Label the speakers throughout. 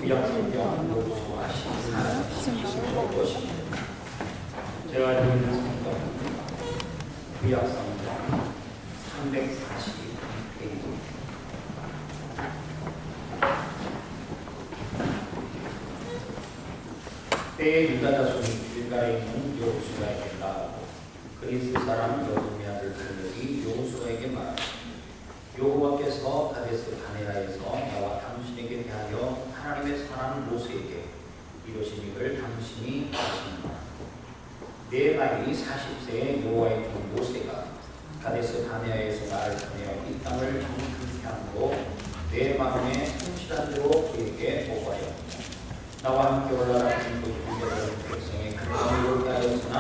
Speaker 1: 구약성경 여호수아 14장 20절부터 제가 읽는 성경 구약성경 340페이지 때에 유다 자손이 길갈에 있는 여호수아에게 나아가고 그리스 사람 여호수아의 아들 갈렙이 여호수아에게 말하되 여호와께서 가데스 바네아에서 나와 당신에게 대하여 하나님의 사람 모세에게 이르신 일을 당신이 아시는가. 내 나이 40세의 여호와의 종 모세가 가데스 바네아에서 나를 보내어 이 땅을 정탐케 함으로 내 마음에 성실한 대로 그에게 보고하여 나와 함께 올라가 진도 준비하는 백성의 간성을 요구하였으나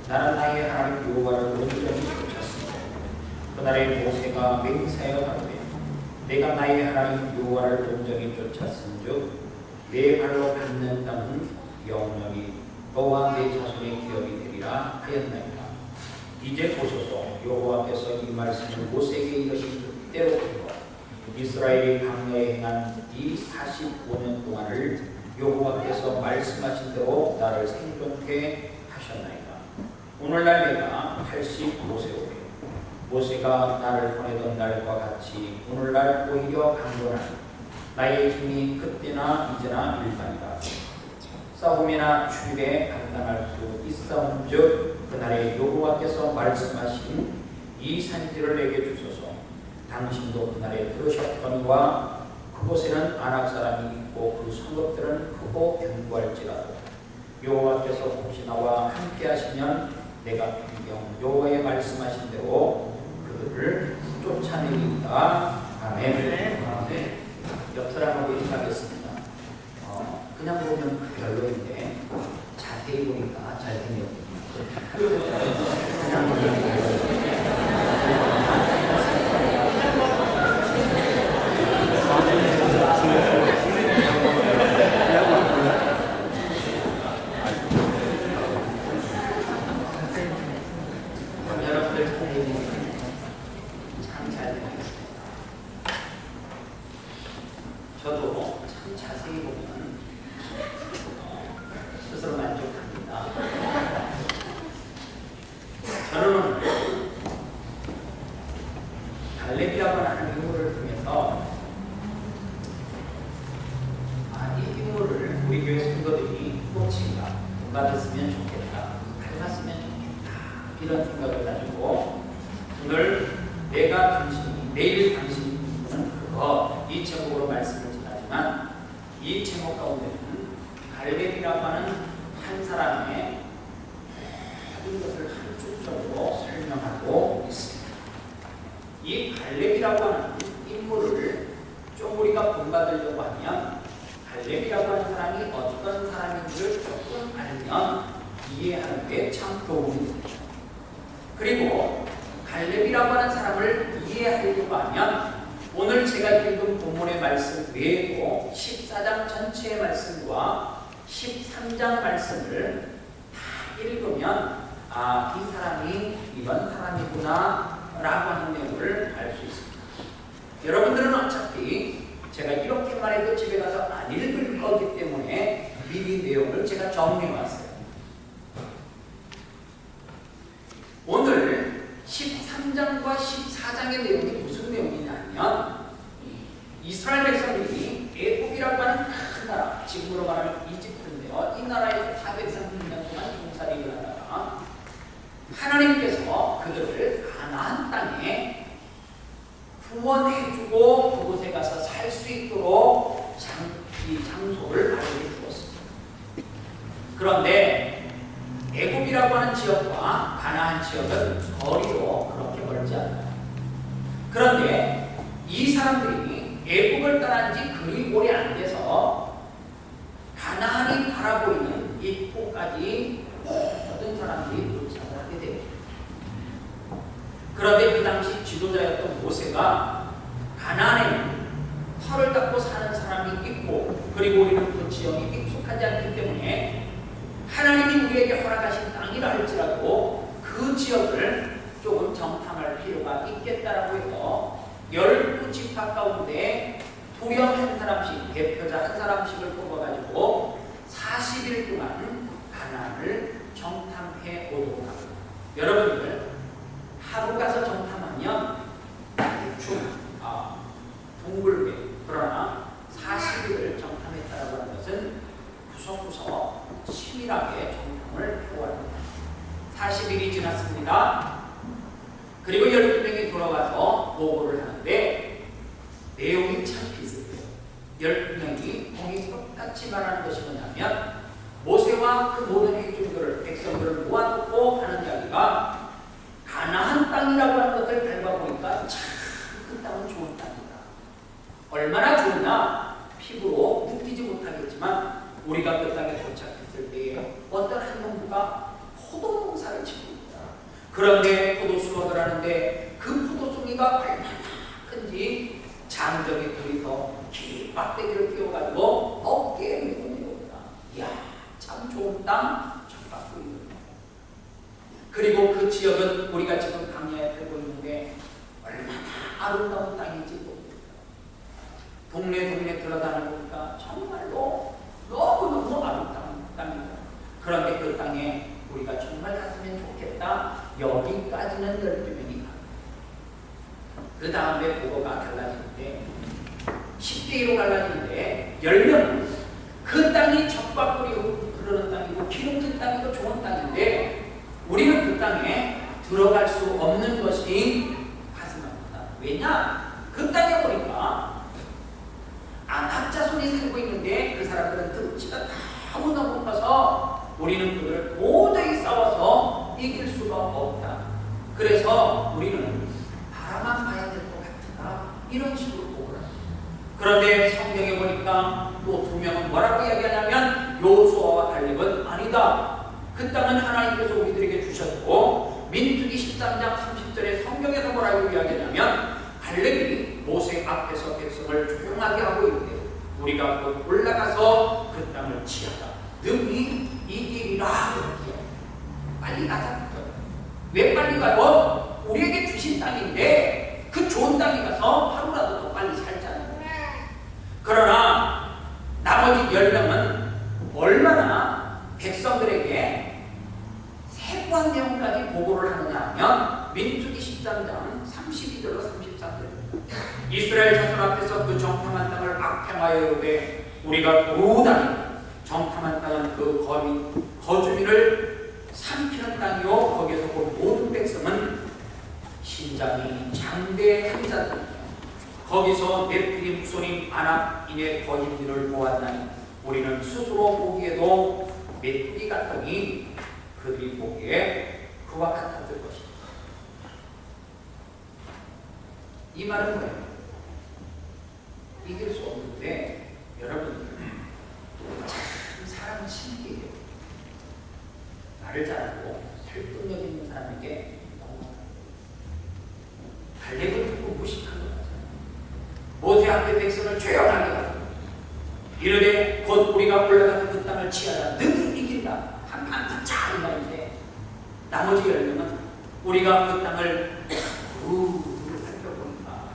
Speaker 1: 나는 나의 하나님 여호와를 온전히 쫓았습니다. 그날에 모세가 맹세하여 가로되 내가 나의 하나님 여호와를 온전히 쫓았은즉 내 발로 밟는 땅은 영원히 너와 내 자손의 기업이 되리라 하였나이다. 이제 보소서 여호와께서 이 말씀을 모세에게 이르신 그대로 이루어 이스라엘이 광야에 행한 이 45년 동안을 여호와께서 말씀하신 대로 나를 생존케 하셨나이다. 오늘날 내가 85세오되 모세가 나를 보내던 날과 같이 오늘날 오히려 강건하니 나의 힘이 그때나 이제나 일반이다. 싸움이나 출입에 감당할 수 있사온즉 그날에 여호와께서 말씀하신 이 산지를 내게 주소서. 당신도 그날에 들으셨거니와 그곳에는 아낙 사람이 있고 그 성읍들은 크고 견고할지라도 여호와께서 혹시 나와 함께 하시면 내가 평경 여호와의 말씀하신 대로 그들을 쫓아내리이다. 아멘. 네. 옆 사람하고 인사하겠습니다. 그냥 보면 별로인데 자세히 보니까 잘생겼거든요. 그냥 보면 저도 참 자세히 보면 스스로 만족합니다. 저는 오늘 갈렙이라고 하는 인물을 통해서 이 인물을 우리 교회 성도들이 꽂힌다, 본받았으면 좋겠다, 닮았으면 좋겠다 이런 생각을 가지고 오늘 내가 당신이 내일 당신이 그거 이 제목으로 말씀을 하지만 이 제목 가운데는 갈렙이라고 하는 한 사람의 모든 것을 한 축적으로 설명하고 있습니다. 이 갈렙이라고 하는 인물을 좀 우리가 본받으려고 하면 갈렙이라고 하는 사람이 어떤 사람인지를 조금 알면 이해하는 게 참 도움이 됩니다. 그리고 갈렙이라고 하는 사람을 이해하려고 하면 오늘 제가 읽은 본문의 말씀 외에도 14장 전체의 말씀과 13장 말씀을 다 읽으면 이 사람이 이런 사람이구나 라고 하는 내용을 알 수 있습니다. 여러분들은 어차피 제가 이렇게 말해도 집에 가서 안 읽을 거기 때문에 미리 내용을 제가 정리해 왔어요. 오늘 13장과 14장의 내용이 무슨 내용이냐면 이스라엘 백성들이 애굽이라고 하는 큰 나라, 지금으로 말하면 이집트인데요. 이 나라에서 430년 동안 종살이를 하다가 하나님께서 그들을 가나안 땅에 후원해주고 그곳에 가서 살 수 있도록 이 장소를 마련해 주었습니다. 그런데 애굽이라고 하는 지역과 가나안 지역은 거리로 그렇게 멀지 않아요. 그런데 이 사람들이 애굽을 떠난 지 그리 오래 안 돼서 가나안이 바라보이는 이 폭까지 모든 사람들이 도착을 하게 됩니다. 그런데 그 당시 지도자였던 모세가 가나안에는 털을 닦고 사는 사람이 있고 그리고 우리는 그 지역이 익숙하지 않기 때문에 하나님이 우리에게 허락하신 땅이라 할지라도 그 지역을 조금 정탐할 필요가 있겠다라고 해서 12지파 가운데 두령 한 사람씩 대표 대표자 한 사람씩을 뽑아가지고 40일 동안 가나안을 정탐해 오도록 합니다. 여러분들 하루 가서 정탐하면 대충 둥글게, 그러나 40일을 정탐했다고 하는 것은 구석구석 치밀하게 정탐을 해왔습니다. 40일이 지났습니다. 그리고 12명이 돌아와서 보고를 하는데 내용이 참 비슷해요. 12명이 공이 똑같이 말하는 것이 뭐냐면 모세와 그 모든 회중들을, 백성들을 모아놓고 하는 이야기가 가나안 땅이라고 하는 것을 밟아보니까 참 그 땅은 좋은 땅이다. 얼마나 좋으나 피부로 느끼지 못하겠지만 우리가 그 땅에 도착했을 때에 어떤 한 농부가 포도 농사를 짓고 있다. 그런데 포도 수확을 하는데 그 포도송이가 얼마나 큰지 장정의 둘이서 긴 막대기를 끼워가지고 어깨에 메고 내려온다. 이야, 참 좋은 땅 정받고 있는 거. 그리고 그 지역은 우리가 지금 강야에 살고 있는데 얼마나 아름다운 땅인지 모릅니다. 동네 들어다니니까 정말로 너무너무 아름다운 땅입니다. 그런데 그 땅에 우리가 정말 갔으면 좋겠다. 여기까지는 12명이 갑니다. 그 다음에 보고가 달라지는데 10대 1로 갈라지는데 10명은 그 땅이 적박물이 흐르는 땅이고 기름진 땅이고 좋은 땅인데 우리는 그 땅에 들어갈 수 없는 것이 가슴합니다. 왜냐? 그 땅에 보니까 안악 자손이 살고 있는데 그 사람들은 등치가 너무너무 커서 우리는 그들을 도저히 싸워서 이길 수가 없다. 그래서 우리는 바라만 봐야 될 것 같다. 이런 식으로 보고를 합니다. 그런데 성경에 보니까 또 2명은 뭐라고 이야기하냐면 여호수아와 갈렙은 아니다. 그 땅은 하나님께서 우리들에게 주셨고 민수기 13장 30절에 성경에서 뭐라고 이야기하냐면 갈렙이 모세 앞에서 백성을 조용하게 하고 있는데 우리가 곧 올라가서 그 땅을 취하자. 능히 이기리라. 빨리 가자. 왜 빨리 가요? 우리에게 주신 땅인데 그 좋은 땅에 가서 하루라도 더 빨리 살자는 거예요. 그러나 나머지 10명은 얼마나 백성들에게 세부한 내용까지 보고를 하느냐 하면 민수기 13장 32절로 33절 이스라엘 자손 앞에서 그 정탐한 땅을 악평하여 이르되 우리가 도다니 정탐한 땅은 그 거주민을 삼키는 땅이요 거기에서 본 모든 백성은 신장이 장대한 자들이며 거기서 네피림 후손인 아낙인의 거짓들을 보았나니 우리는 스스로 보기에도 메뚜기 같더니 그들이 보기에 그와 같았을 것이다. 이 말은 뭐예요? 이길 수 없는데 여러분 참 사람은 신기해요. 말을 잘하고 설득력 있는 사람에게 갈렙을 듣고 무식한 것 같아요. 모세 앞에 백성을 조용하게 하고 이르되 곧 우리가 올라가서 그 땅을 취하라. 능히 이긴다. 한판 붙자 이 말인데 나머지 10명은 우리가 그 땅을 살펴보니까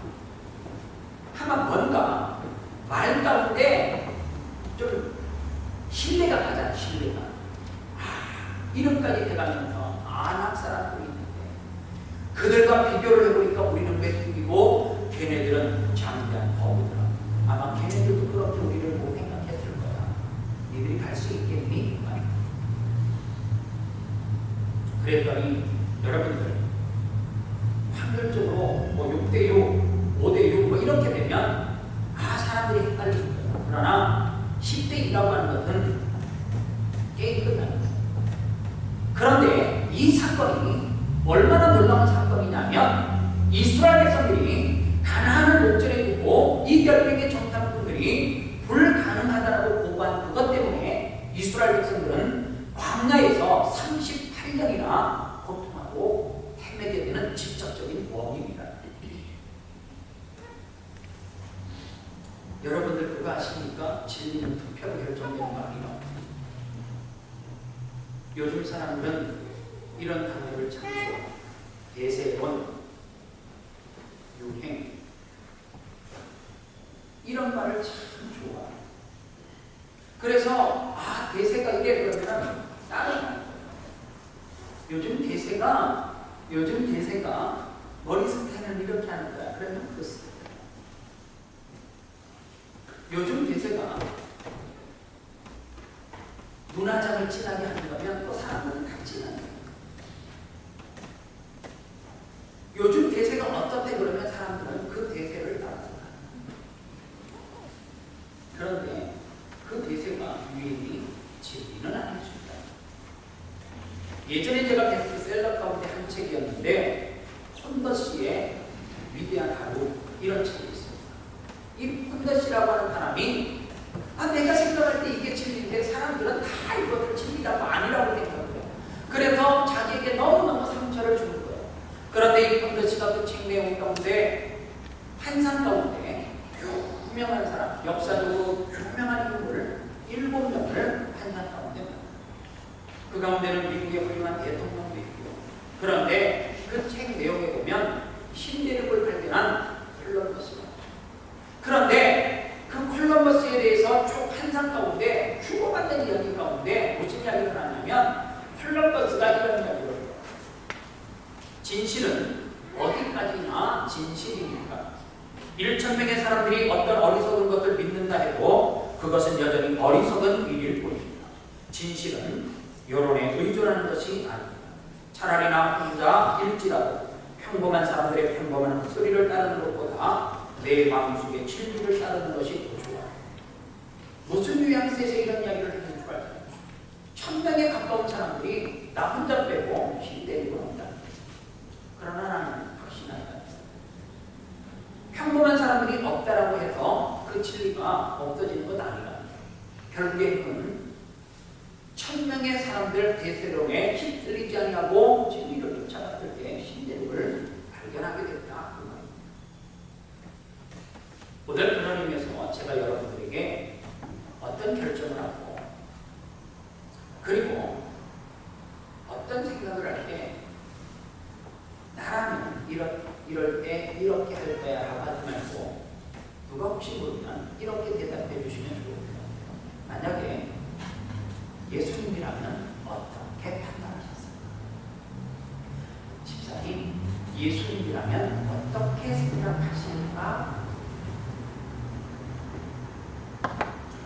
Speaker 1: 하면 뭔가 말 가운데 좀 신뢰가 가잖아. 신뢰가 이름까지 돼가면서 아낙 사람들이 있는데 그들과 비교를 해보니까 우리는 메뚜기고 걔네들은 장대한 거구더라. 아마 걔네들도 그렇게 우리를 못 생각했을 거야. 니들이 갈 수 있겠니? 그랬더니 여러분들 확률적으로 뭐 6대6, 5대6 뭐 이렇게 되면 사람들이 헷갈릴 거예요. 그러나 10대2라고 하는 것은 게임 끝나는 거예요. 그런데 이 사건이 얼마나 놀라운 사건이냐면 이스라엘 백성들이 가나안을 목전에 두고 이 10명의 정탐꾼들이 불가능하다고 보고한 그것 때문에 이스라엘 백성들은 광야에서 38년이나 고통하고 헤매게 되는 직접적인 원인이다. 여러분들 그거 아십니까? 진리는 투표로 결정되는 거 아니에요? 요즘 사람들은 이런 단어를 참 좋아. 대세원, 유행 이런 말을 참 좋아. 그래서 대세가 이래 그러면 따라가요. 요즘 대세가 머리 스타일을 이렇게 하는 거야. 그러면 그렇습니다. 요즘 대세가 눈화장을 진하게 하는 거면 또 사람들은 다 진하게. 요즘 대세가 어떻대 그러면 사람들은 그 대세를 따라서. 그런데 그 대세가 유일히 진리는 아닐 수 있다. 예전에 제가 베스트셀러 가운데 한 책이었는데 콘더시의 위대한 하루 이런 책이 있습니다. 이 콘더시라고 하는 사람이 내가 생각할 때 이게 진리인데 사람들은 다 이것을 진리라고 아니라고 생각해요. 그래서 자기에게 너무너무 상처를 주는 거예요. 그런데 이 콘더시가 그 책 내용 가운데 환상 가운데 유명한 사람, 역사적으로 유명한 인물을 7명을 환상 가운데 만나요. 그 가운데는 미국의 훌륭한 대통령도 있고요. 그런데 그 책 내용에 보면 신대륙을 발견한 콜럼버스가. 그런데 그 콜럼버스에 대해서 쭉 환상 가운데 주고받는 이야기 가운데 무슨 이야기를 하냐면 콜럼버스가 이런 이야기를 해요. 진실은 어디까지나 진실입니까? 1,000명의 사람들이 어떤 어리석은 것을 믿는다 해도 그것은 여전히 어리석은 일일 뿐입니다. 진실은 여론에 의존하는 것이 아닙니다. 차라리 나 혼자 일지라도 평범한 사람들의 평범한 헛소리를 따르는 것보다 내 마음속에 진리를 따르는 것이 더 좋아요. 무슨 뉘앙스에서 이런 이야기를 하는 줄 알아요? 1,000명에 가까운 사람들이 나 혼자 빼고 힘 때리고 한다. 그러나 나는 확신한다. 평범한 사람들이 없다라고 해서 그 진리가 없어지는 것 아니라 결국에 그는 1,000명의 사람들 대세론에 휩쓸리지 아니하고 진리를 쫓아갔을 때 신대륙을 발견하게 됐다. 오늘 그런 의미에서 제가 여러분들에게 어떤 결정을 하고 그리고 어떤 생각을 할 때 나라면 이럴 때 이렇게 할 거야 라고 하지 말고 누가 혹시 모르면 이렇게 대답해 주시면 좋습니다. 만약에 예수님이라면 어떻게 판단하셨습니까? 집사님, 예수님이라면 어떻게 생각하십니까?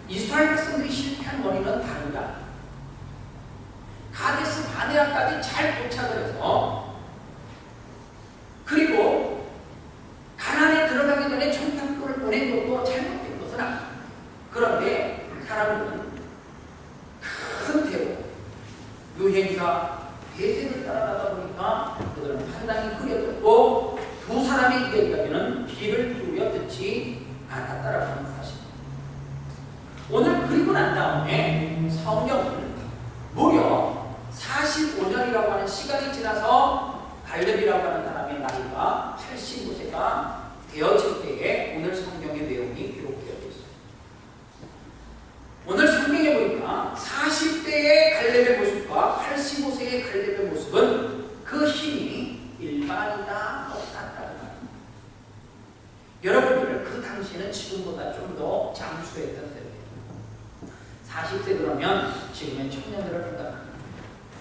Speaker 1: 이스라엘 백성들이 실패한 원인은 다르다. 가데스 바네아까지 잘 도착을 해서 그리고 가나안에 들어가기 전에 정탐꾼을 보낸 것도 잘못된 것은 아니다. 그런데 사람들은 큰 태도, 유행사, 대세를 따라가다 보니까 그들은 판단이 흐려졌고 두 사람의 이야기는 귀를 기울여 듣지 않았다라고 하는 사실입니다. 오늘 그리고 난 다음에 성경은 무려 45년이라고 하는 시간이 지나서 갈렙이라고 하는 사람의 나이가 85세가 되어질 때에 오늘 성경의 내용이 기록되어 있습니다. 오늘 성경에 보니까 40대의 갈렙의 모습과 85세의 갈렙의 모습은 그 힘이 일반이다 없다라는 말입니다. 여러분들 그 당시에는 지금보다 좀 더 장수했던 때입니다. 40세 그러면 지금의 청년들을 생각합니다.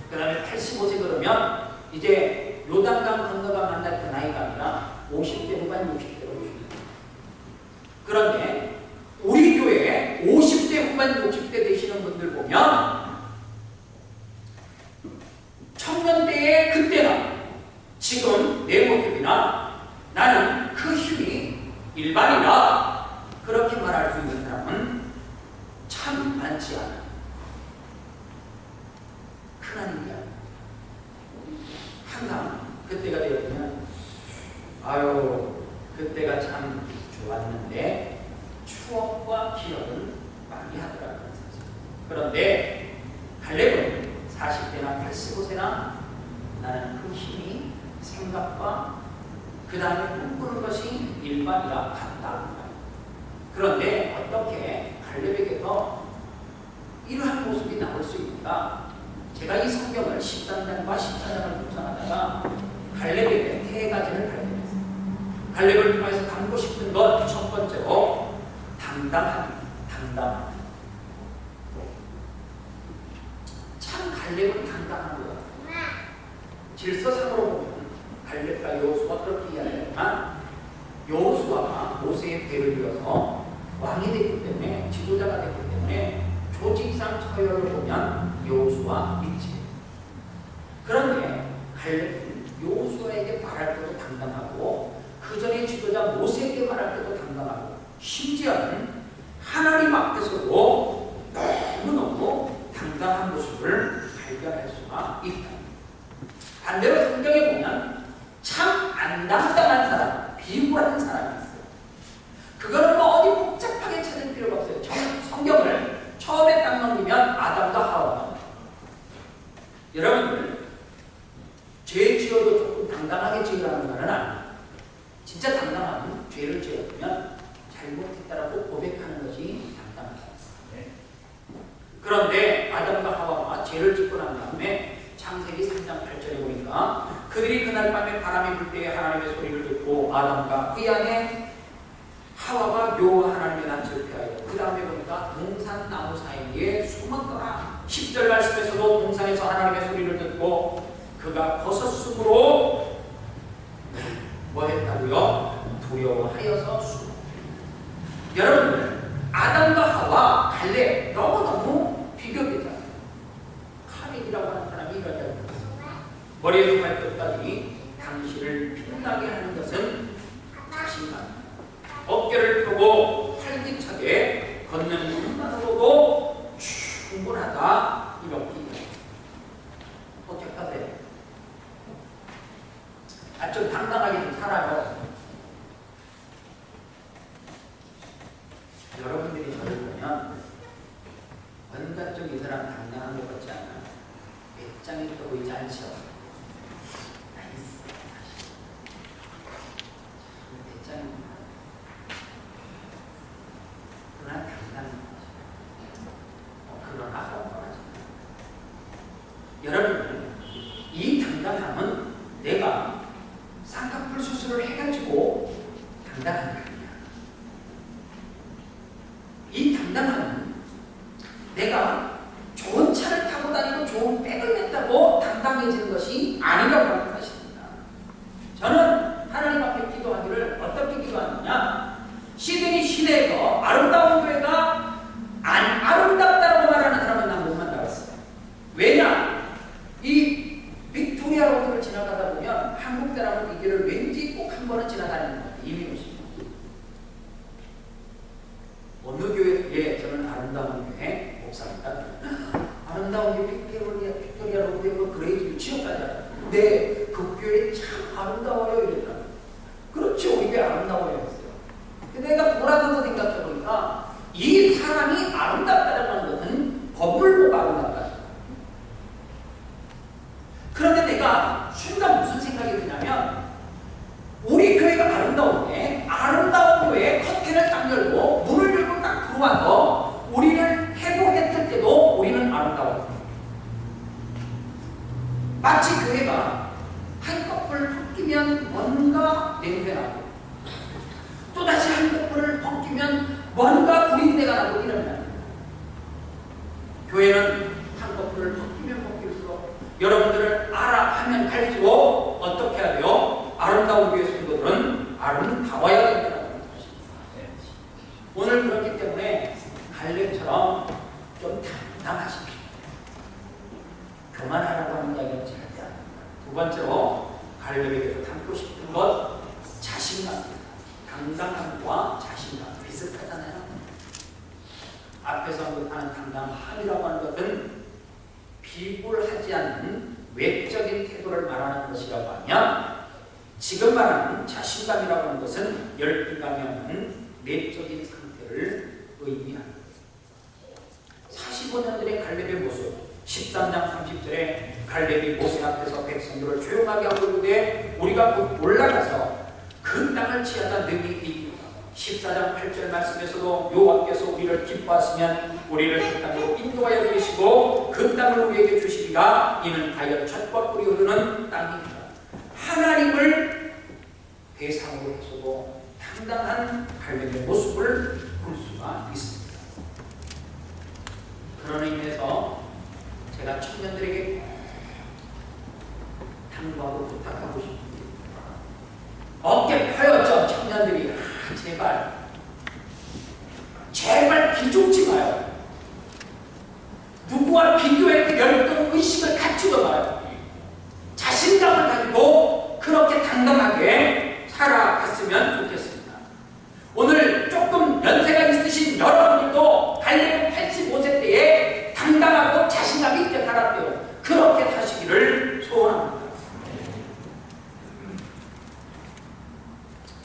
Speaker 1: 그 다음에 85세 그러면 이제 요단강 건너가 만날 그 나이가 아니라 50대 후반 60대로 보십니다. 그런데 우리 교회에 50대 후반 60대 되시는 분들 보면 청년대의 그때나 지금 내 모습이나 나는 그 힘이 일반이다 그렇게 말할 수 있는 사람은 참 많지 않아. 하나님이야. 항상 그때가 되었으면 그때가 참 좋았는데 추억과 기억은 많이 하더라고요. 그런데 갈렙은 40대나 85세나 나는 그 힘이 생각과 그 다음에 꿈꾸는 것이 일반이라 같다. 그런데 어떻게 갈렙에게서 이러한 모습이 나올 수 있는가? 제가 이 성경을 13장과 14장을 묵상하다가 갈렙에게 세 가지를 발견했습니다. 갈렙을 통해서 담고 싶은 것 첫 번째로 당당함. 갈렙은 당당한 거야. 질서상으로 보면 갈렙과 여호수아가 그렇게 이야기하지만 여호수아가 모세의 배를 이어서 왕이 됐기 때문에, 지도자가 됐기 때문에 조직상 서열을 보면 여호수아 밑이. 그런데 갈렙은 여호수아에게 말할 때도 당당하고 그 전에 지도자 모세에게 말할 때도 당당하고 심지어는 하나님 앞에서도 너무너무 당당한 모습을 발견할 수가 있다. 반대로 성경에 보면 참 안 당당한 사람, 비굴한 사람이 있어요. 그거는 뭐 어디 복잡하게 찾을 필요가 없어요. 성경을 처음에 딱 넘기면 아담과 하와. 여러분들 죄 지어도 조금 당당하게 지으라는 말은 아니에요. 진짜 당당하면 죄를 지었으면 잘못했다라고 고백하는 것이 당당하다. 그런데 아담과 하와가 죄를 짓고 난 다음에 창세기 3장 8절에 보니까 그들이 그날 밤에 바람이 불 때에 하나님의 소리를 듣고 아담과 그 안에 하와가 묘와 하나님의 낯을 피하여 그 다음에 보니까 동산 나무 사이에 숨었더라. 10절 말씀에서도 동산에서 하나님의 소리를 듣고 그가 버섯 숨으로 뭐 했다고요? 두려워하여서 숨. 여러분들 아담과 하와 갈렙 너무너무 비교되잖아요. 카밀이라고 하는 사람이 이런 이야기를 했어요. 머리에서 발끝까지 당신을 빛나게 하는 것은 자신감. 어깨를 펴고 활기차게 걷는 것만으로도 충분하다. 이렇게 어떻게 하세요? 좀 당당하게 좀 살아요. 여러분들이 저를 보면 뭔가 좀 이 사람 당당한 것 같지 않아요? 배짱이 떠 보이지 않죠? 나이스. 배짱이 그러나 당당한 거죠. 그러나 뻔뻔하죠. 여러분들 이 당당함은 내가 쌍꺼풀 수술을 해가지고 당당한 거야. 이 당당함은 내가 좋은 차를 타고 다니고 좋은 백을 맸다고 당당해지는 것이 아니라고 하는 것입니다. 저는 하나님 앞에 기도하기를 어떻게 기도하느냐, 시드니 시내에서 아름다운 교회가 아름답다라고 말하는 사람은 난 못 만나봤어요. 왜냐? 이 빅토리아 로드를 지나가다 보면 한국 사람은 이 길을 왠지 꼭 한 번은 지나다니는 것 같아요. 이미 오시고. 어느 교회에 저는 아름다운 교회 목사입니다. 아름다운 게 빅토리아 로드에 그레이트 지역까지 알아요. 근데 그 교회 참 아름다워요 이랬더라고요. 그렇죠. 우리 교회 아름다워요 했어요. 근데 내가 돌아서서 생각해보니까 이 사람이 아름답다는 것은 법을 보고 아름답다. 그런데 내가 순간 무슨 생각이 드냐면 우리 교회가 아름다운데 아름다운 교회에 커튼을 딱 열고 문을 열고 딱 들어와서 우리를 해고했을 때도 우리는 아름다워요. 마치 교회가 한꺼풀 벗기면 뭔가 냄새나고 또다시 한꺼풀을 벗기면 뭔가 구린내가 나고 이러면 교회는 한꺼풀을 벗기면 벗길수록 여러분들을 알아가면 갈수록 어떻게 해야 돼요? 아름다운 교회 성도들은 아름다워야 된다는 것입니다. 오늘 그렇기 때문에 갈렙처럼 좀 당당하십시오. 그만하라고 하는 이야기는 절대 안 합니다. 두 번째로 갈렙에게서 담고 싶은 것, 자신감입니다. 당당함과 자신감 비슷하잖아요. 앞에서 언급하는 당당함이라고 하는 것은 비굴하지 않는 외적인 태도를 말하는 것이라고 하면, 지금 말하는 자신감이라고 하는 것은 열등감이 없는 내적인 상태를 의미합니다. 45년들의 갈렙의 모습, 13장 30절에 갈렙이 모세 앞에서 백성들을 조용하게 하고 이르되 우리가 곧 올라가서 그 땅을 취하자 능히 이기리라. 14장 8절 말씀에서도 여호와께서 우리를 기뻐하시면 우리를 그 땅으로 인도하여 주시고 그 땅을 우리에게 주시리라. 이는 가열 젖과 꿀이 흐르는 땅입니다. 하나님을 대상으로 해서도 당당한 갈렙의 모습을 볼 수가 있습니다. 그런 의미에서 제가 청년들에게 당부하고 부탁하고 싶습니다. 어깨 펴였죠, 청년들이. 제발 비좁지 마요. 누구와 비교할 때 열등 의식을 갖추고 마요. 자신감을 가지고 그렇게 당당하게 살아갔으면 좋겠습니다. 오늘 조금 연세가 있으신 여러분들도 달래고 85세 때에 당당하고 자신감 있게 살았대요. 그렇게 사시기를 소원합니다.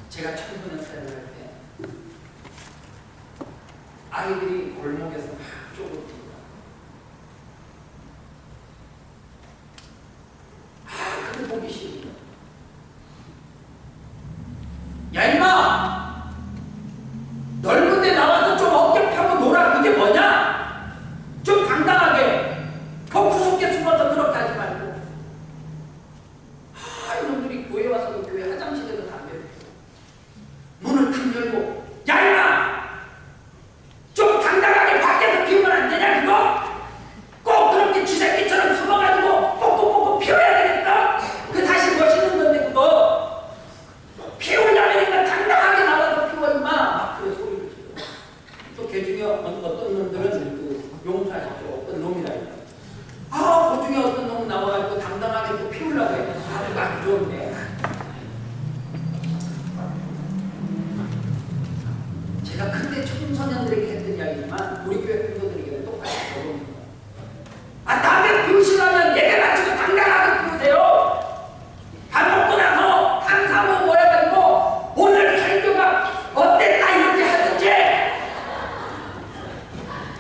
Speaker 1: 제가 청소년 사회를 할 때 아이들이 골목에서 막 쪼그립니다. 그게 보기 싫어요. 야 임마! 넓은 데 나와서 좀 어깨 펴고 놀아. 그게 뭐냐? 좀 당당하게 더 구석에 숨어서 그렇게 하지 말고. 이놈들이 교회 와서 교회 화장실에서 담배 문을 탁 열고, 야 임마! 좀 당당하게 밖에서 피우면 안 되냐 그거? 꼭 그렇게 쥐새끼처럼 숨어가지고 뻑뻑뻑뻑 피워야 되겠다? 그 다시 멋있는 건데 그거 피우려면 인간 당당하게 나와서 피워 임마! 막 그래 소리를 질러. 또 개 중에 어떤 놈들은 그 용서하십시오. 어떤 놈이라 그 중에 어떤 놈 나와가지고 당당하게 또 피우려고 해. 그거 안 좋은데. 제가 그때 청소년들에게 했던 이야기지만 우리 교회 성도들에게는 똑같이 적용입니다. 담배 피우시려면 예배 마치고 당당하게 피우세요. 밥 먹고 나서 한사모 모여가지고 오늘 설교가 어땠다 이렇게 하든지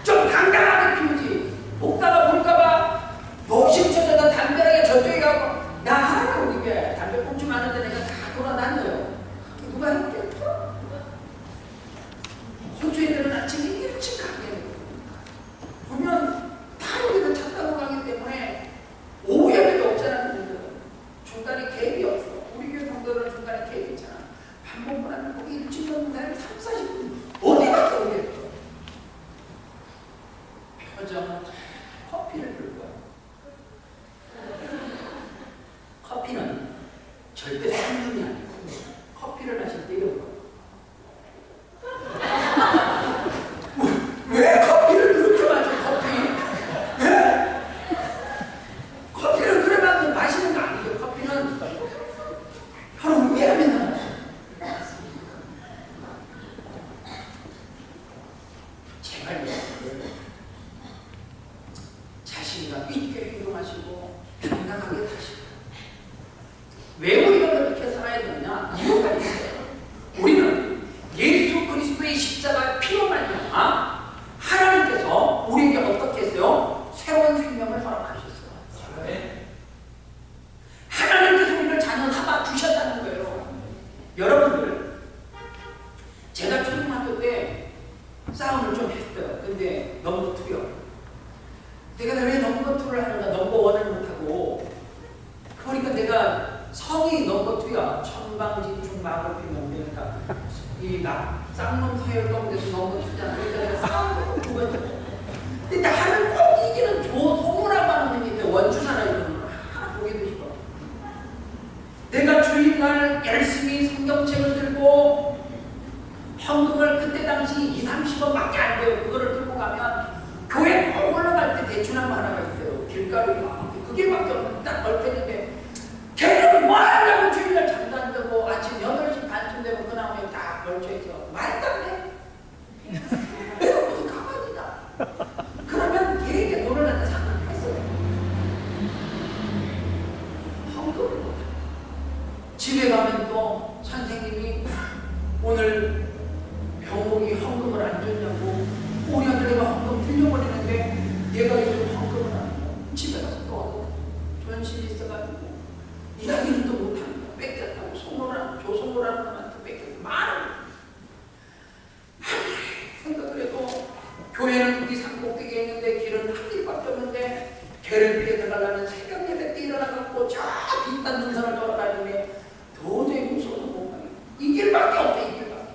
Speaker 1: 좀 당당하게 피우지. 먹다가 볼까봐 욕심쳐져서 담배하게 저쪽에 가고 나 하나 우리 교회 담배 꽁치 많은데 내가 다 돌아다녀요. 누가 했겠어? 호주 애들은 아침에 일찍 가게 보면 다 우리가 차 타고 가기 때문에 오후 예배도 없잖아. 중간에 갭이 없어. 우리 교회 성도들은 중간에 갭이 있잖아. 밥 먹고 나면 거기 일찍 먹는 사람이 30-40분 어디 갔다 오겠어. 표정은 커피를 들 거야. 커피는 절대 생명이 아니고 커피를 마실 때 이런 거야. 왜 커피를 그렇게 마셔? 왜? 커피를 그래 마시는 거 아니에요. 커피는 바로 위하면 제발 자신감 있게 행동하시고 당당하게 사시고. 왜 우리가 그렇게 살아야 되느냐? 이유가 있어요. 우리는 예수 그리스도의 십자가 피로 말미암아 하나님께서 우리에게 어떻게 했어요? 새로운 생명을 허락하셨어요. 하나님께서 우리를 자녀 삼아 주셨다는 거예요. 여러분들, 제가 초등학교 때 싸움을 좀 했어요. 근데 넘버 2요. 내가 왜 넘버 2를 하는가? 넘버 1을 못하고. 그러니까 내가 성이 넘버 2야. 천방지축 마법이면 되니까 이 쌍놈 서열 가운데서 넘버 2잖아. 그러니까 내가 싸움을 두 번 했어. 근데 나를 꼭 이기는 조성우라고 하는 놈이 있는데 원주사라 이러는 거 하나 보게 되시고. 내가 주일날 열심히 성경책을 들고 헌금을 그때 당시 20-30원밖에 안 돼요. 그거를 들고 가면 교회 꼭 올라갈 때 대추나무 하나가 있어요. 길가로 그 길밖에 없는 딱 걸터있는데 걔는 뭐 하려고 주일날 잠도 안 자고 아침 8시 반쯤 되면 그 나무에 딱 걸쳐있어. 말도 안 돼. 내가 무슨 가만이다. 그러면 걔에게 돈을 갖다 상관했어요. 헌금을 못해. 집에 가면 또 선생님이 오늘 병목이 헌금을 안 줬냐고 우리 아들내가 헌금 빌려버리는데 얘가 요즘 헌금을 안 해요. 집에 가서 또 전심이 있어가지고 이야기는 또 못합니다. 뺏겼다고 조성모라는 놈한테 뺏겼고 말을 생각을 해도 교회는 우리 산꼭대기에 있는데 길은 한 길밖에 없는데 걔를 피해 들어가려면 새벽 예배 때 일어나갖고 저 빈단 능선을 돌아다니며 도저히 무서워서 못 가요. 이 길밖에 없대. 이 길밖에.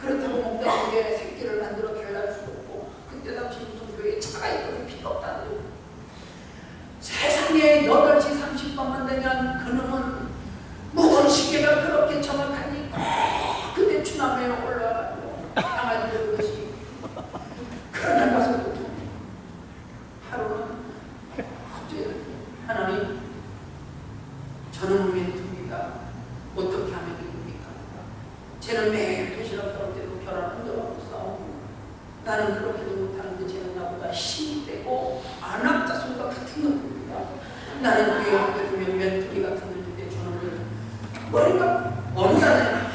Speaker 1: 그렇다고 목사님 새끼를 만들어 달라할 수도 없고 그때 당시 무슨 교회에 차가 있거든. 필요 없다는
Speaker 2: 때마다 힘이 되고 안압자손과 같은 겁니다. 나는 교회 앞에 두면 멘토리 같은 분인데 저는 머리가 어느 날은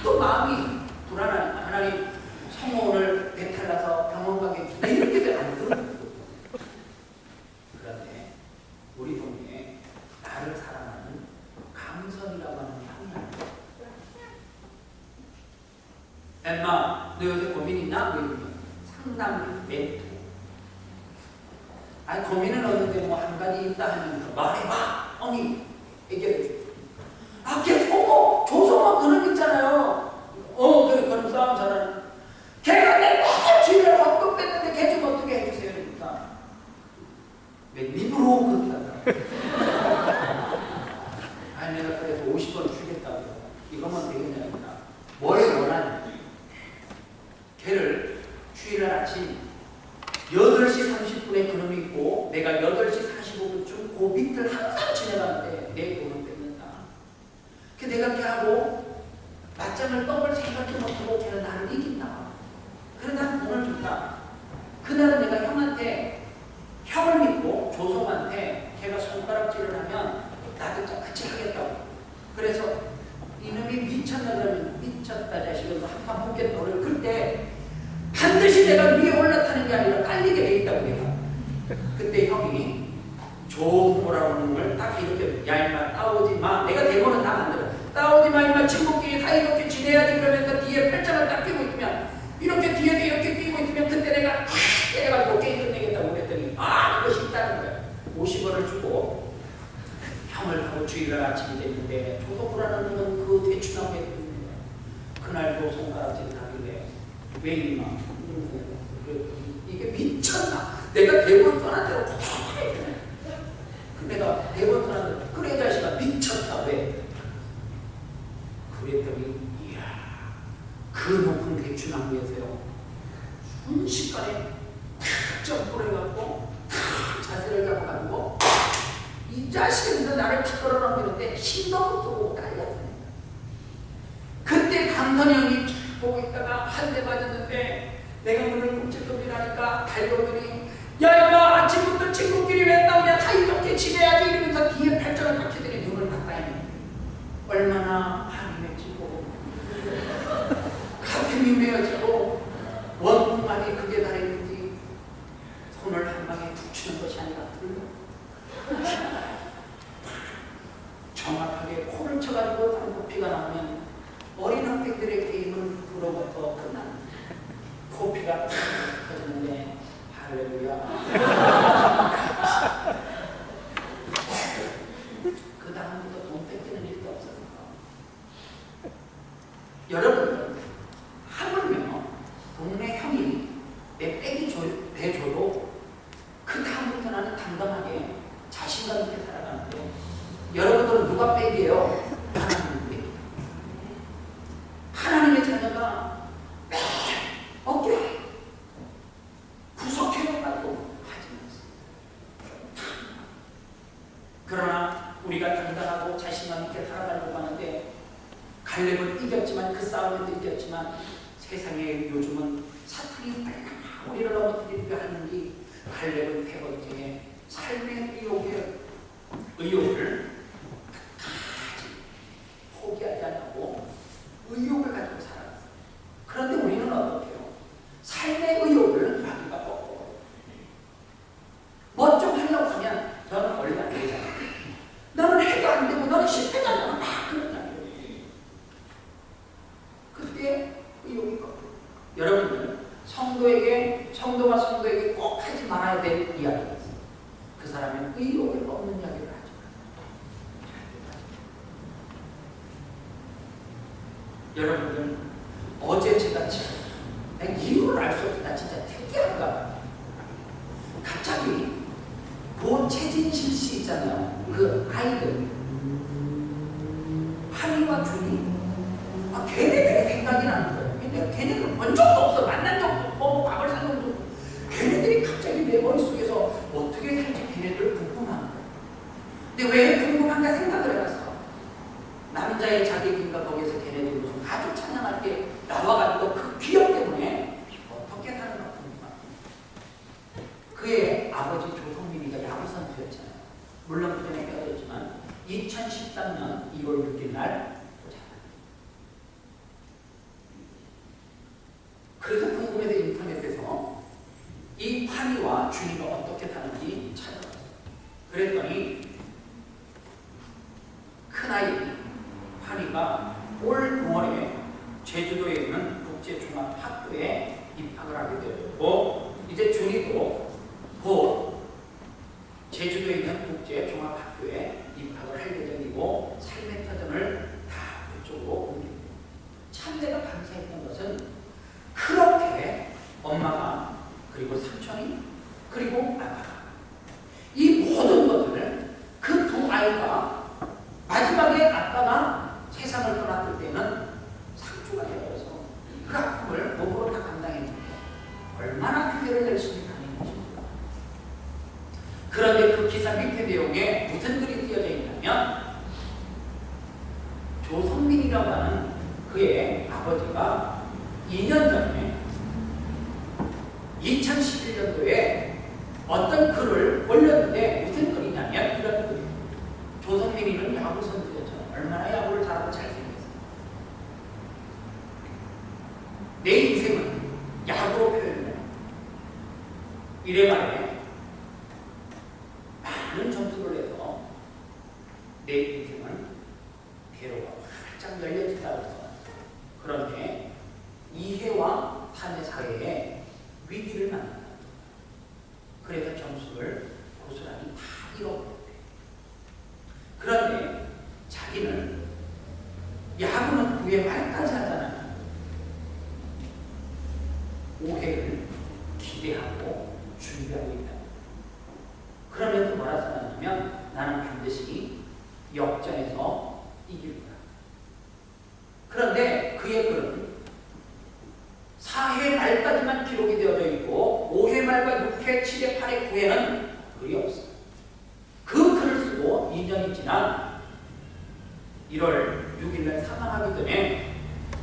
Speaker 2: 또 마음이 불안하니까 하나님 성호를 배탈나서 병원 가게 해주세요. 이렇게 안 들어요. 그런데 우리 동네에 나를 사랑하는 강선이라고 하는 형이 아니에요. 엠마, 너 요새 고민 있나? 뭐 상담 멘토. 아니 고민은 없는데 뭐 한 가지 있다 하면 말해봐. 언니 얘기해. 아, 걔 소모, 조소모 그런 있잖아요. 그래, 그런 싸움 잘하는. 걔가 내 주위를 확 뺐는데 걔 좀 어떻게 해주세요. 그러니까. 내 입으로 그렇게 한다. 아니, 내가 그래서 50원 주겠다고. 이거만 되겠냐, 뭘 원하냐. 걔를 주일날 아침 8시 30분에 그놈이 있고 내가 8시 45분쯤 그 밑을 항상 지나가는데 내 돈은 뺏는다. 그 내가 이렇게 하고 맞짱을 떡을 생각해 못하고 걔는 나를 이긴다. 그래 난 돈을 준다. 그날은 내가 형을 믿고 조성한테 걔가 손가락질을 하면 나도 같이 하겠다고. 그래서 이놈이 미쳤나 그러면 미쳤다 자식은 한판 붙겠다. 그때 반드시 내가 위에 올라타는 게 아니라 깔리게 돼 있다고 내가. 그때 형이 조부모라는 걸 딱 이렇게 야 임마 따오지 마. 내가 대본은 다 만들어. 따오지 마 임마 친구끼리 다 이렇게 지내야지. 그러면서 뒤에 팔짱을 딱 끼고 있으면 이렇게 뒤에도 이렇게 끼고 있으면 그때 내가 때려가지고 게임 끝내겠다고 그랬더니 그것이 있다는 거야. 50원을 주고 형을 하고 주일날 아침이 됐는데 조부모라는 놈은 그 대추나무에 있는 거야. 그날도 손가락질 하길래 왜 임마 이게 미쳤나? 내가 대본 떠난 대로 내가 대본 떠난 대로 그래 자식아 미쳤다. 왜? 그랬더니 이야 그 높은 대추나무에서요 순식간에 점프를 해갖고 자세를 잡아가지고 이 자식에서 나를 탁 걸어놓는데 힘도 못 쓰고 깔렸어요. 그때 강선이 형이 보고 있다가 한 대 맞았는데 내가 문을 끔찍끔찍하니까 달려오더니 야 임마 아침부터 친구끼리 왜 싸우냐 다 이렇게 지내야지 이러면서 뒤에 팔짱을 박히더니 눈을 닦아야 얼마나 한이 맺히고 가슴이 메어지고 원통만이 그게 다랬는지 손을 한 방에 툭 치는 것이 아니라 정확하게 코를 쳐가지고 쌍코피가 나오면 어린 학생들의 게임은 그로부터 끝납니다. 코피가 터지는데 할렐루야. 그 다음부터 돈 뺏기는 일도 없었어요. 여러분들 하물며 동네 형이 내 빼줘도 그 다음부터 나는 당당하게 자신감 있게 살아가는데 여러분들은 누가 빼기예요? 하나님의 자녀가 어깨 구속해가지고 하지 않습니다. 그러나 우리가 당당하고 자신감 있게 살아가려고 하는데 갈렙은 이겼지만 그 싸움에도 이겼지만 세상에 요즘은 사탄이 얼마나 우리를 넘어뜨리려 하는지 갈렙은 세 번째 삶의 의욕을 포기하지 않고 의욕을 가지고 살아갔어요. 그런데 우리는 어떻게요? 삶의 의욕을 자기가 꺾고 뭐 좀 하려고 하면 너는 원래 안 되잖아. 너는 해도 안 되고 너는 실패잖아. 막 그러잖아요. 그때 의욕이 꺾고 여러분들 성도가 성도에게 꼭 하지 말아야 될 이야기가 있어요. 그 사람은 의욕을 꺾는 이야기를 하죠. 여러분들 어제 제가 이유를 알 수 없어. 나 진짜 특이한가. 갑자기 본 최진실 씨 있잖아요. 그 아이들 한이와 준이 걔네들이 생각이 나는 거예요. 근데 걔네들 본 적도 없어. 만난 적도 없고 밥을 산 적도 없고 걔네들이 갑자기 내 머릿속에서 어떻게 살지 걔네들 궁금한 거예요. 근데 왜 궁금한가 생각을 해봤어. 남자의 자격인가 거기서 걔네들이 무슨 가족 찬양할 때 나와가지고 그 기억 때문에 어떻게 사는 것 같은가. 아버지 조성민이가 야구 선수였잖아요. 물론 그전에 깨어졌지만 2013년 2월 6일 날 그래서 궁금해서 인터넷에서 이 환희와 준이가 어떻게 사는지 찾아봤어요. 그랬더니 큰아이 환희가 올 9월에 제주도에 있는 국제종합학교에 입학을 하게 되었고, 이제 준이도 곧 제주도에 있는 국제종합학교에 입학을 할 예정이고 삶의 터전을 다 그쪽으로 옮기고, 참 내가 감사했던 것은 그렇게 엄마가 그리고 삼촌이 그리고 아빠가 이 모든 것을 그 두 아이가 마지막에 아빠가 세상을 떠났을 때는 상주가 되어서 그 아픔을 몸으로 다 감당했는데 얼마나 교회를 열심히 다니는지. 그런데 그 기사 밑에 내용에 무슨 글이 띄어져 있냐면, 조성민이라고 하는 그의 아버지가 2년 전에 2011년도에 어떤 글을 올렸는데 무슨 글이냐면 이런 글이에요. 조성민이는 야구 선수였잖아. 얼마나 야구를 잘하고 잘생겼어. 내 인생은 야구로 표현해. 이래 말해 많은 점수를 내서 내 인생은 대로가 활짝 열려진다고 해서, 그런데 이해와 삶의 사회에 위기를 만난다. 그래서 점수를 고스란히 다 잃어버렸대. 그런데 자기는 야구는 9회 말까지 하잖아요. 5회를 기대하고 준비하고 있다. 그러면서 뭐라 써놨냐면, 나는 반드시 역전해서 이길 거야. 그런데 그의 글은 4회 말까지만 기록이 되어져 있고 5회 말과 6회, 7회, 8회, 9회는 글이 없어요. 그 글을 쓰고 2년이 지난 1월 6일날 사망하기 전에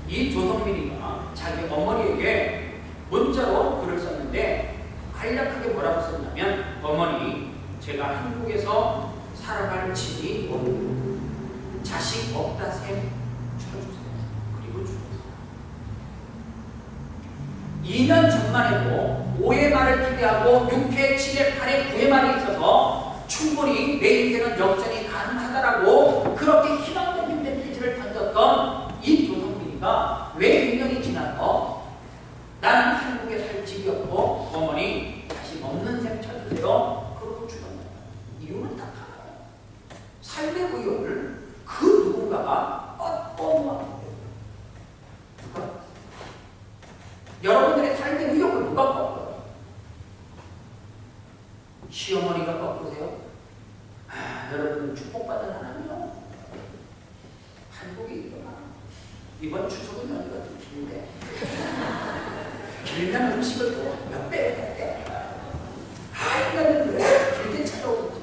Speaker 2: 이 조성민이가 자기 어머니에게 문자로 글을 썼는데 간략하게 뭐라고 썼냐면, 어머니, 제가 한국에서 살아갈 집이 없고 자식 없다 셈 쳐주세요. 그리고 죽었어요. 2년 전만 해도 5회 말을 기대하고 6회, 7회, 8회, 9회 말이 있어서 충분히 내 인생은 역전이 가능하다라고 그렇게 희망적인 메시지를 던졌던 이 조성민이가 왜 6년이 지나서 나는 한국에 살 집이 없고 어머니 다시 먹는 셈 쳐주세요. 그러고 죽었나요? 이유는 딱 하나예요. 삶의 의욕을 그 누군가가 꺾어놓았기 때문에. 여러분들의 삶의 의욕을 누가 꺾어요? 시어머니가 꺾으세요? 여러분은 축복받은 하나님이요. 한국이 있구나. 이번 추석은 연휴가 좀 긴데 길면 음식을 또 몇 배 했대. 이거는 왜 길게 찾아오지?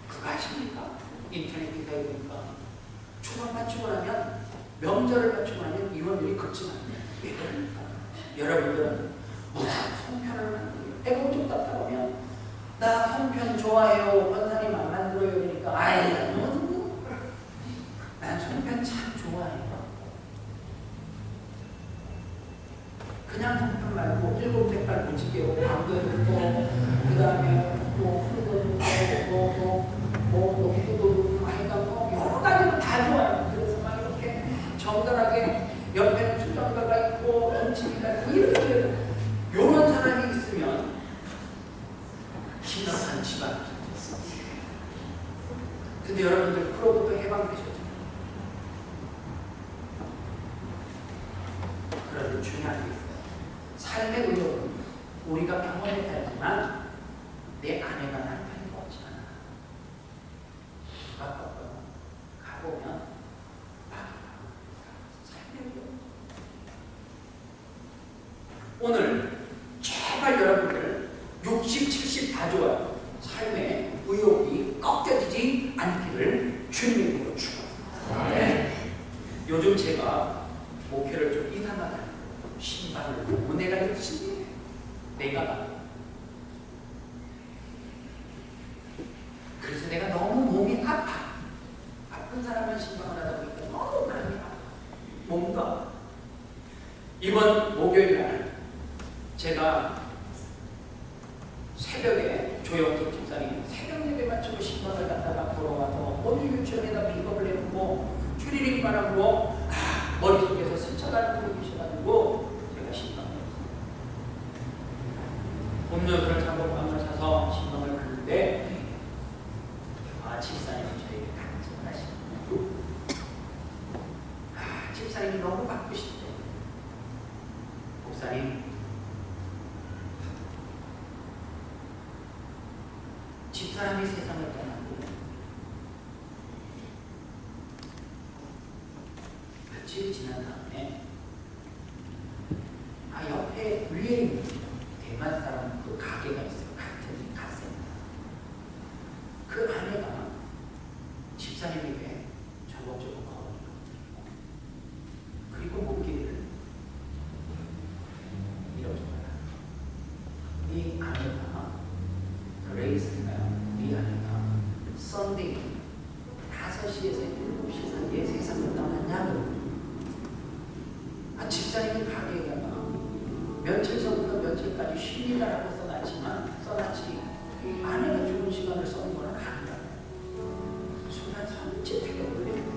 Speaker 2: 그거 아십니까? 인터넷 기사에 보니까 추석 맞추고 나면, 명절을 맞추고 나면 인원들이 급증합니다. 왜 그럽니까? 여러분들은 무슨 송편을 만들어요? 배고프고 좀 답답하면 나 송편 좋아해요. 권사님 안 만들어요. 그러니까 난 송편 참 좋아해요. 그냥 송편 말고 7색깔 무지개로 광도 넣고 그 다음에 또 푸르도 넣고 뭐 피도도 넣고 하니까 여러 가지로 다 좋아요. 그래서 막 이렇게 정갈하게 옆에는 수정가가 있고 음식이가 있고 이렇게 요런 사람이 있으면 신박한 집안. 근데 여러분들 그로부터 해방되셨죠? 그런데 중요한 게 있어요. 삶의 의욕은 우리가 경험해 살지만 내 아내가 남편이 없지 않아. 가보면 삶의 의욕. 오늘 제발 여러분들 60, 70 다 좋아요. 삶의 의욕이 꺾여지지 않기를 주님의 이름으로 축원합니다. 네. 요즘 제가 목회를 좀 이상하다. 신방을 보고 내가 열심히 해. 내가 제가 새벽에 조영석 집사님 새벽 예배 마치고 신방을 갔다가 걸어와서 오늘 유치원에다 픽업을 해놓고 추리닝 바람으로 머릿속에서 스쳐가는 분이 계셔가지고 제가 신방을 했어요. 음료수를 장독방을 사서 신방을 갔는데 집사님이 저에게 간증을 하시거든요. 집사님이 너무 바쁘신데 목사님 집사람이 세상을 떠나고 며칠 지난 다음에 옆에 위에 있는 대만 사람 그 가게가 있어요. 같은 가세입니다. 그 아내가 집사님에게 저벅저벅 걸어오고 그리고 묻기를 이렇게 말합니다. 네 아내가 그레이스인가요? 네 아내가 썬데이 5시에서 7시 사이에 세상을 떠났냐고. 집사님이 가게에다가 며칠 전부터 며칠까지 쉰이다라고 써놨지 아내가 좋은 시간을 써는 건 아니라고. 순간 선짓하게 놀랬는데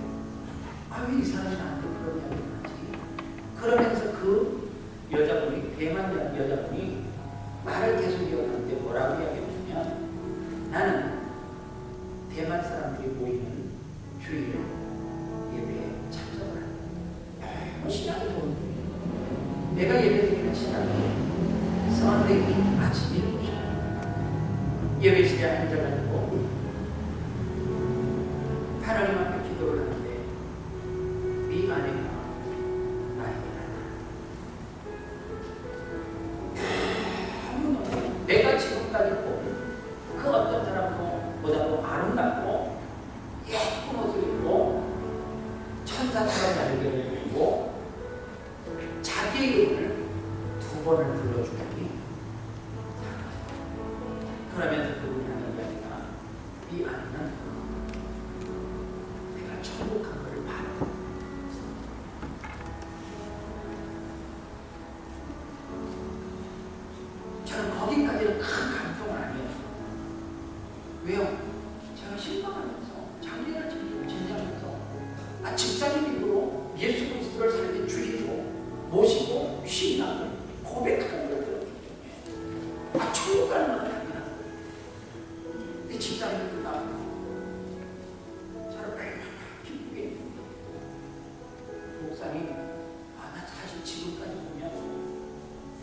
Speaker 2: 왜 이 사람이 나한테 그런 이야기를 하지? 그러면서 그 여자분이 대만 여자분이 말을 계속 이어가는데 뭐라고 이야기해주면 나는 대만 사람들이 모이는 주일에 예배에 참석을 한다. 신앙이 좋은데 내가 예배드리는 시간이 썬데이 아침 7시 예배실에 앉아가지고 하나님 앞에 기도를 하는데 네 아내가 나에게 나타나. 내가 지금까지 그 어떤 사람보다도 아름답고 예쁜 옷을 입고 천사처럼 날개를 들고 자기 이름을 2번을 불러주더니 그러면서 그분이 하는 이야기가 이 아내는 내가 천국 간 거를 봤다. 저는 거기까지는 큰 감동은 아니었어요. 왜요? 제가 신방하면서 장례를 진행하면서 집사님 입으로 예수 그리스도를 살게 주시고 모시고 신앙을 고백하는 걸 들었기 때문에 천국 가는 건 아니라 내 집사님이 끝나고 저를 얼마나 기쁘게 했는데 목사님 나 사실 지금까지 보면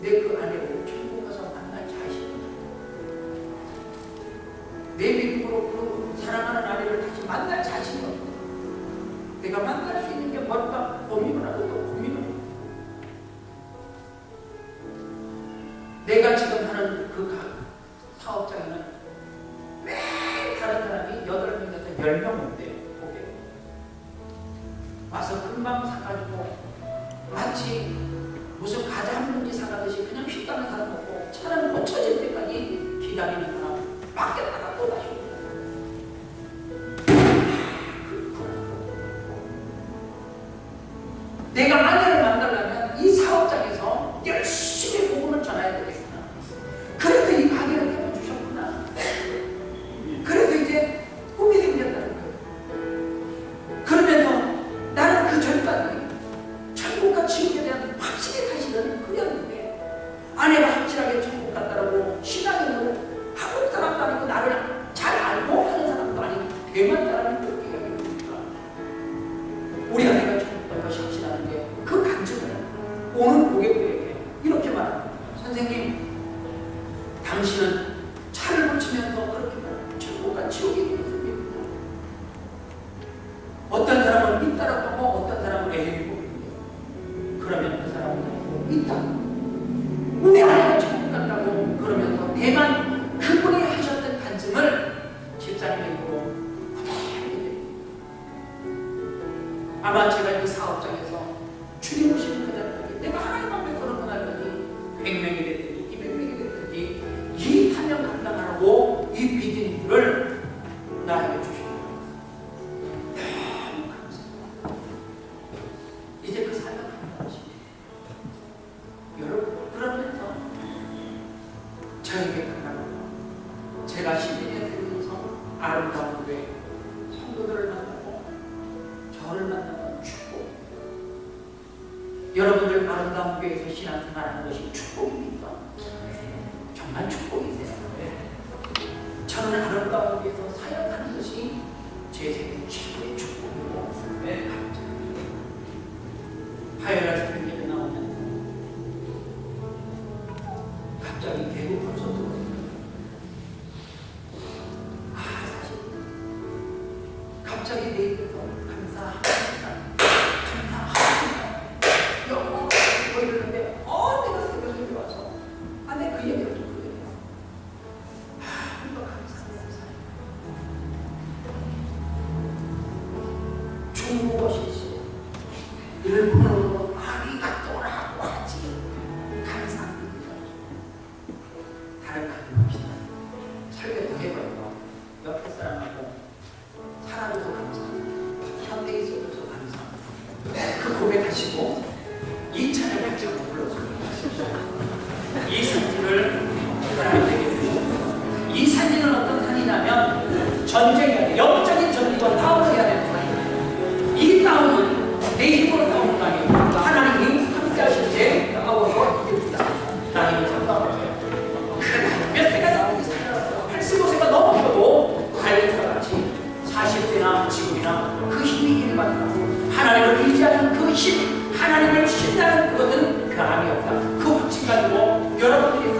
Speaker 2: 내 그 아내를 천국 가서 만날 자신이 내 믿음으로 그 사랑하는 아내를 다시 만날 자신이 없어. 내가 만날 수 있는 게 뭘까 고민을 하고 또 고민을 하고 내가 지금 하는 그 사업장에는 매일 다른 사람이 8명에서 10명 온대. 와서 금방 사가지고 마치 무슨 과자 한 봉지 사가듯이 그냥 식당에 사다 놓고 차는 고쳐질 때까지 기다리는 사람 밖에다가 또 다시 오고. 내가 아내를 만나려면 이 사업장에서 열심히 복음을 전해야 되겠구나. 그래서 이 가게를 세워주셨구나. 그래서 이제 꿈이 생겼다는 거예요. 그러면서 나는 그 전까지 천국과 지옥에 대한 확실히 사실은 그렸는데 아내가 확실하게 천국 갔다라고 신앙인으로 한국 사람도 아니고 나를 잘 알고 하는 사람도 아니고 대만 사람이 그렇게 이야기해주니까 우리 아내가 천국 갈 것이 확실하는 게 그 간증을 오는 고객들에게 이렇게 말합니다. 선생님 당신은 차를 고치면서 그렇게 말합니다. 천국과 지옥의 길을 씁니다. 어떤 사람은 있다라고 하고 어떤 사람은 에이고 그러면 그 사람은 있다. 우리 아내가 천국 간다고 그러면서 대만 그분이 하셨던 간증을 집사님의 입으로 아마 제가 이 사업장에서 주님오시는 그날까지 내가 하나님 앞에 서는 그날까지 100명이 됐든지 200명이 됐든지 이 탄력 감당하라고 이 비즈니스를 나에게 주시고 너무 감사합니다. 이제 그 사역을 하는 것이 여러분 그러면서 저에게 끝나고 제가 시민에 되면서 아름다운 교회 성도들을 만나고 저를 만나는 축복. 여러분들 아름다운 교회에서 신앙생활하는 것이 축복입니까? 정말 축복이세요. 저는 아름다운 교회에서 사역하는 것이 제 생애 최고의 축복이고 화요일날 새벽 예배 나오면 갑자기 개구 콘서트가 사실 갑자기 내 입에서 감사합니다 영광 뭐 이러는데 내가 새벽 예배 와서 내가 그 얘기를 또 그래요. 우리가 감사합니다. 중국어 실시 일본어로 아리가또라고 하지. 감사합니다. 다른 가정합시다. 설교도 해봐요. 옆에 사람하고 살아줘서 감사합니다. 현대에 있어줘서 감사합니다. 그 고백하시고 이 찬양을 같이 한번 불러주세요. 이 산지를 하나님에게 주시옵소서. 이 산지는 어떤 산이냐면 전쟁해야 돼. 영적인 전쟁과 싸움을 해야 되는 산이에요. 이 싸움은 내 힘으로 싸우는 거 아니에요. 하나님이 함께 하실 때 나가서 이깁니다. 나님을 상담하세요. 몇 세가 넘게 살았어. 85세가 넘어도 갈레트와 같이 40세나 지금이나 그 힘이 일반이라고 하나님을 의지하는 그 힘, 하나님을 신다는 그것은 변함이 없다. 그 확신 가지고 여러분들이